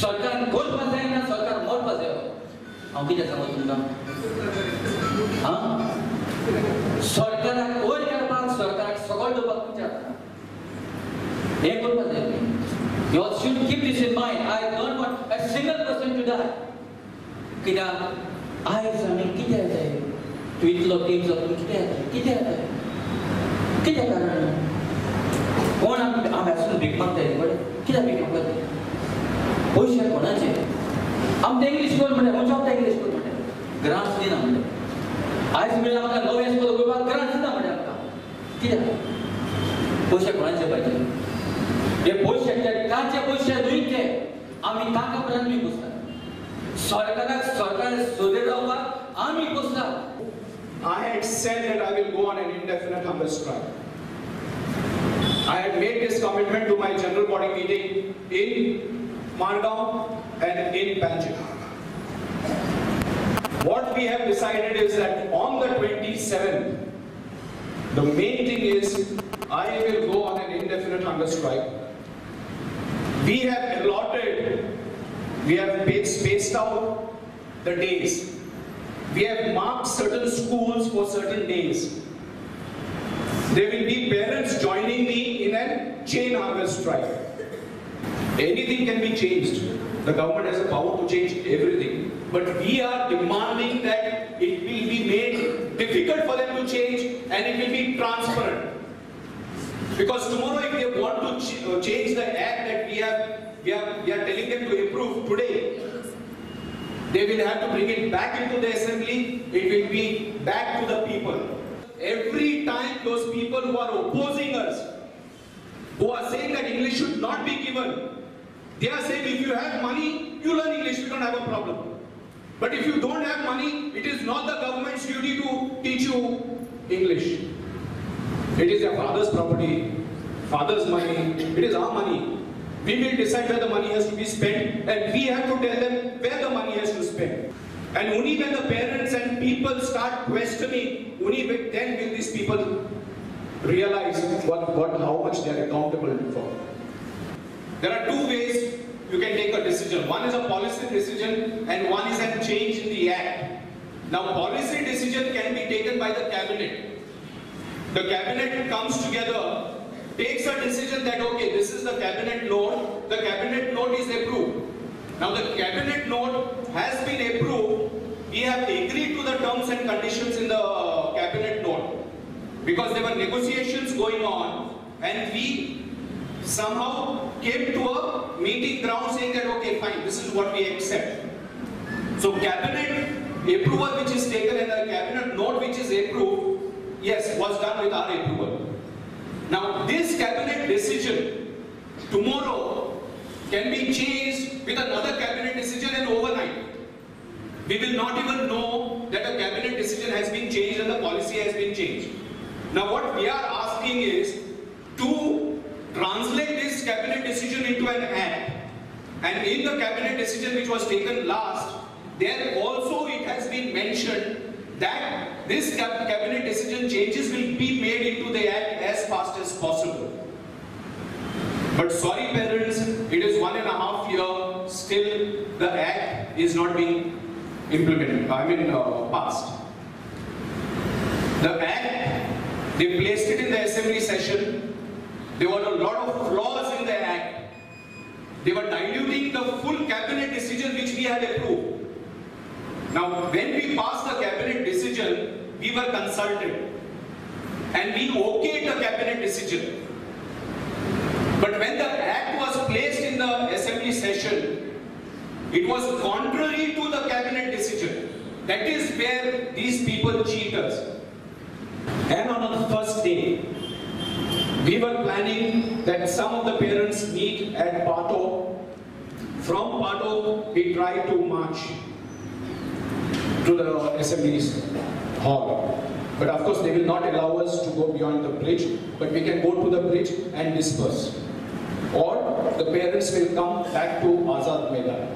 सरकार कोण पास ना सरकार मोर पास हांव कितें सांगू तुमकां हां सरकाराक वयर करपाक सरकाराक सकयल दवरपाक तुमच्या हें करपाक जाय You all should keep this in mind. I don't want a single person to die. कित्याक आयज आमी कितें जाताय तूं इतलो तेंप जावन कितें जाताय कित्या कारण कोण आमी आसून भीक मागताय बरें कित्याक भीक मागता पयशे कोणाचे आमकां इंग्लीश स्कूल म्हणटा खंयच्या आमकां इंग्लीश स्कूल म्हणटा ग्रांट्स दिना म्हणटा आयज म्हणल्यार आमकां नवे स्कूल उगोवपाक ग्रांट्स दिना म्हणटा आमकां कित्याक पयशे कोणाचे पाहिजे हे पयशे तांचे पयशे न्हय ते आमी तांकां पर्यंत बी बसतात सरकाराक सरकार सोदे रावपाक आमी बसतात I had said that I will go on an indefinite hunger strike. I had made this commitment to my general body meeting in Margaon and in Panjim. What we have decided is that on the 27th, the main thing is I will go on an indefinite hunger strike. We have allotted, we have spaced out the days. We have marked certain schools for certain days. There will be parents joining me in a chain hunger strike. Anything can be changed. The government has the power to change everything. But we are demanding that it will be made difficult for them to change and it will be transparent. Because tomorrow if they want to change the act that we are telling them to improve today, they will have to bring it back into the assembly, it will be back to the people. Every time those people who are opposing us, who are saying that English should not be given, they are saying if you have money, you learn English, we don't have a problem. But if you don't have money, it is not the government's duty to teach you English. It is your father's property, father's money, it is our money. We will decide where the money has to be spent and we have to tell them where the money has to spend. And only when the parents and people start questioning, only then will these people realize how much they are accountable for. There are two ways you can take a decision. One is a policy decision and one is a change in the act. Now policy decision can be taken by the cabinet. The cabinet comes together, takes a decision that okay, this is the cabinet note, the cabinet note is approved. Now the cabinet note has been approved, we have agreed to the terms and conditions in the cabinet note. Because there were negotiations going on and we somehow came to a meeting ground saying that okay fine, this is what we accept. So cabinet approval which is taken and the cabinet note which is approved, yes, was done with our approval. Now this cabinet decision tomorrow can be changed with another cabinet decision and overnight. We will not even know that a cabinet decision has been changed and the policy has been changed. Now what we are asking is to translate this cabinet decision into an act. And in the cabinet decision which was taken last, there also it has been mentioned that this cabinet decision changes will be made into the act as fast as possible. But sorry parents, it is 1.5 years, still the act is not being implemented, passed. The act, they placed it in the assembly session, there were a lot of flaws in the act. They were diluting the full cabinet decision which we had approved. Now, when we passed the cabinet decision, we were consulted and we okayed the cabinet decision. But when the act was placed in the assembly session, it was contrary to the cabinet decision. That is where these people cheat us. And on the first day, we were planning that some of the parents meet at Pato. From Pato, we tried to march to the Assembly's hall. But of course they will not allow us to go beyond the bridge, but we can go to the bridge and disperse. Or the parents will come back to Azad Maidan.